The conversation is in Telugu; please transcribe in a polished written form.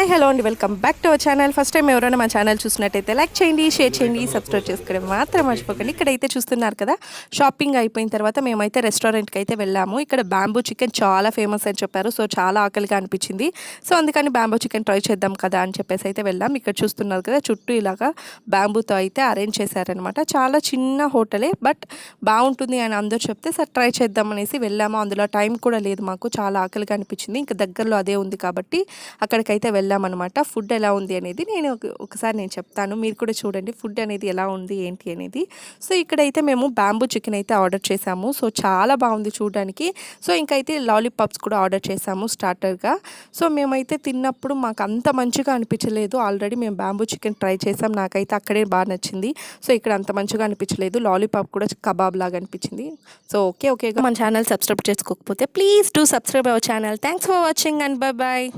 హాయ్ హలో అండి, welcome back to our channel. First time ఎవరైనా మా ఛానల్ చూసినట్టయితే లైక్ చేయండి, షేర్ చేయండి, సబ్స్క్రైబ్ చేసుకోవడం మాత్రం మర్చిపోకండి. ఇక్కడైతే చూస్తున్నారు కదా, షాపింగ్ అయిపోయిన తర్వాత మేమైతే రెస్టారెంట్కి అయితే వెళ్ళాము. ఇక్కడ బ్యాంబూ చికెన్ చాలా ఫేమస్ అని చెప్పారు. సో చాలా ఆకలిగా అనిపించింది. సో అందుకని బ్యాంబూ చికెన్ ట్రై చేద్దాం కదా అని చెప్పేసి అయితే వెళ్ళాం. ఇక్కడ చూస్తున్నారు కదా, చుట్టూ ఇలాగా బ్యాంబూతో అయితే అరేంజ్ చేశారనమాట. చాలా చిన్న హోటలే, బట్ బాగుంటుంది అని అందరూ చెప్తే సార్ ట్రై చేద్దాం అనేసి వెళ్ళాము. అందులో టైం కూడా లేదు మాకు, చాలా ఆకలిగా అనిపించింది. ఇంకా దగ్గరలో అదే ఉంది కాబట్టి అక్కడికైతే వెళ్ళామన్నమాట. ఫుడ్ ఎలా ఉంది అనేది ఒకసారి నేను చెప్తాను, మీరు కూడా చూడండి ఫుడ్ అనేది ఎలా ఉంది ఏంటి అనేది. సో ఇక్కడైతే మేము బ్యాంబూ చికెన్ అయితే ఆర్డర్ చేసాము. సో చాలా బాగుంది చూడడానికి. సో ఇంకైతే లాలీపాప్స్ కూడా ఆర్డర్ చేసాము స్టార్టర్గా. సో మేమైతే తిన్నప్పుడు మాకు అంత మంచిగా అనిపించలేదు. ఆల్రెడీ మేము బ్యాంబూ చికెన్ ట్రై చేసాం, నాకైతే అక్కడే బాగా నచ్చింది. సో ఇక్కడ అంత మంచిగా అనిపించలేదు. లాలీపాప్ కూడా కబాబ్ లాగా అనిపించింది. సో ఓకేగా మన ఛానల్ సబ్స్క్రైబ్ చేసుకోకపోతే please do subscribe our channel. Thanks for watching and bye bye.